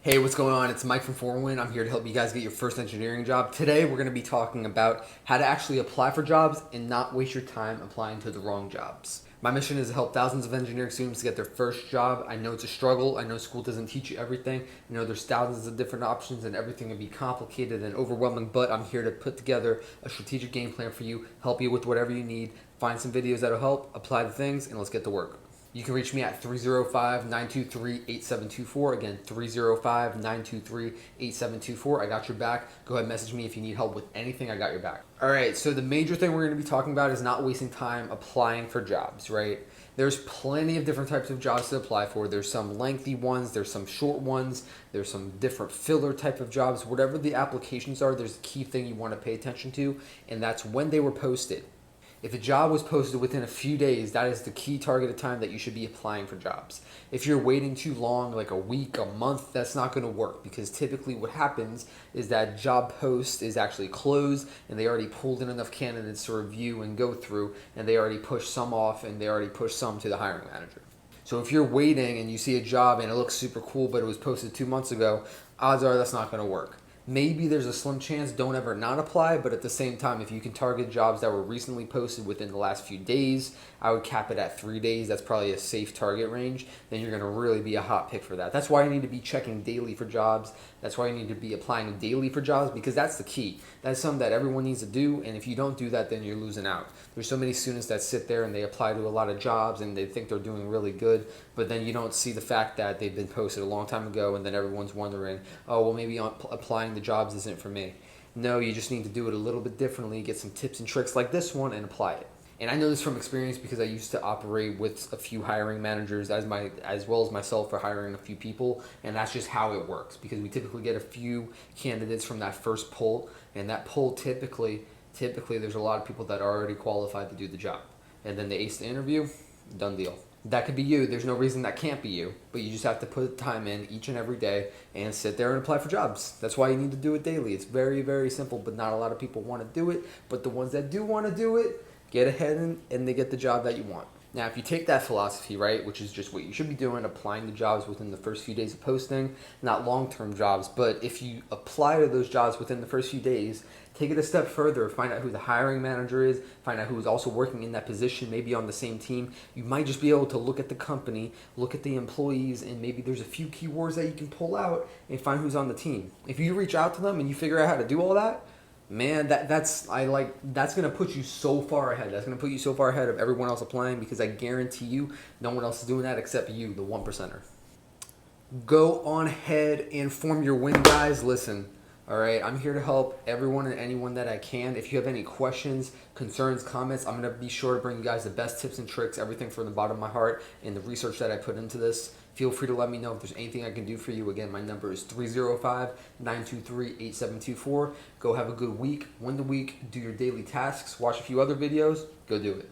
Hey, what's going on? It's Mike from Forwin. I'm here to help you guys get your first engineering job. Today, we're going to be talking about how to actually apply for jobs and not waste your time applying to the wrong jobs. My mission is to help thousands of engineering students get their first job. I know it's a struggle. I know school doesn't teach you everything. I know there's thousands of different options and everything can be complicated and overwhelming, but I'm here to put together a strategic game plan for you, help you with whatever you need, find some videos that'll help, apply the things, and let's get to work. You can reach me at 305-923-8724. Again, 305-923-8724. I got your back. Go ahead and message me if you need help with anything. I got your back. All right, so the major thing we're going to be talking about is not wasting time applying for jobs, right? There's plenty of different types of jobs to apply for. There's some lengthy ones, there's some short ones, there's some different filler type of jobs. Whatever the applications are, there's a key thing you want to pay attention to, and that's when they were posted. If a job was posted within a few days, that is the key targeted time that you should be applying for jobs. If you're waiting too long, like a week, a month, that's not going to work, because typically what happens is that job post is actually closed and they already pulled in enough candidates to review and go through, and they already pushed some off and they already pushed some to the hiring manager. So if you're waiting and you see a job and it looks super cool but it was posted 2 months ago, odds are that's not going to work. Maybe there's a slim chance don't ever not apply, but at the same time, if you can target jobs that were recently posted within the last few days, I would cap it at 3 days. That's probably a safe target range. Then you're going to really be a hot pick for that. That's why you need to be checking daily for jobs. That's why you need to be applying daily for jobs, because that's the key. That's something that everyone needs to do, and if you don't do that, then you're losing out. There's so many students that sit there and they apply to a lot of jobs and they think they're doing really good, but then you don't see the fact that they've been posted a long time ago, and then everyone's wondering, oh, well, maybe applying the jobs isn't for me. No, you just need to do it a little bit differently, get some tips and tricks like this one, and apply it. And I know this from experience because I used to operate with a few hiring managers as well as myself for hiring a few people, and that's just how it works, because we typically get a few candidates from that first poll, and that poll typically there's a lot of people that are already qualified to do the job, and then they ace the interview, done deal. That could be you. There's no reason that can't be you, but you just have to put time in each and every day and sit there and apply for jobs. That's why you need to do it daily. It's very, very simple, but not a lot of people want to do it. But the ones that do want to do it, get ahead and they get the job that you want. Now, if you take that philosophy, right, which is just what you should be doing, applying to jobs within the first few days of posting, not long-term jobs, but if you apply to those jobs within the first few days, take it a step further, find out who the hiring manager is, find out who is also working in that position, maybe on the same team. You might just be able to look at the company, look at the employees, and maybe there's a few keywords that you can pull out and find who's on the team. If you reach out to them and you figure out how to do all that, man, that's gonna put you so far ahead. That's gonna put you so far ahead of everyone else applying, because I guarantee you, no one else is doing that except you, the 1%er. Go on ahead and form your win, guys. Listen, all right, I'm here to help everyone and anyone that I can. If you have any questions, concerns, comments, I'm gonna be sure to bring you guys the best tips and tricks, everything from the bottom of my heart and the research that I put into this. Feel free to let me know if there's anything I can do for you. Again, my number is 305-923-8724. Go have a good week, win the week, do your daily tasks, watch a few other videos, go do it.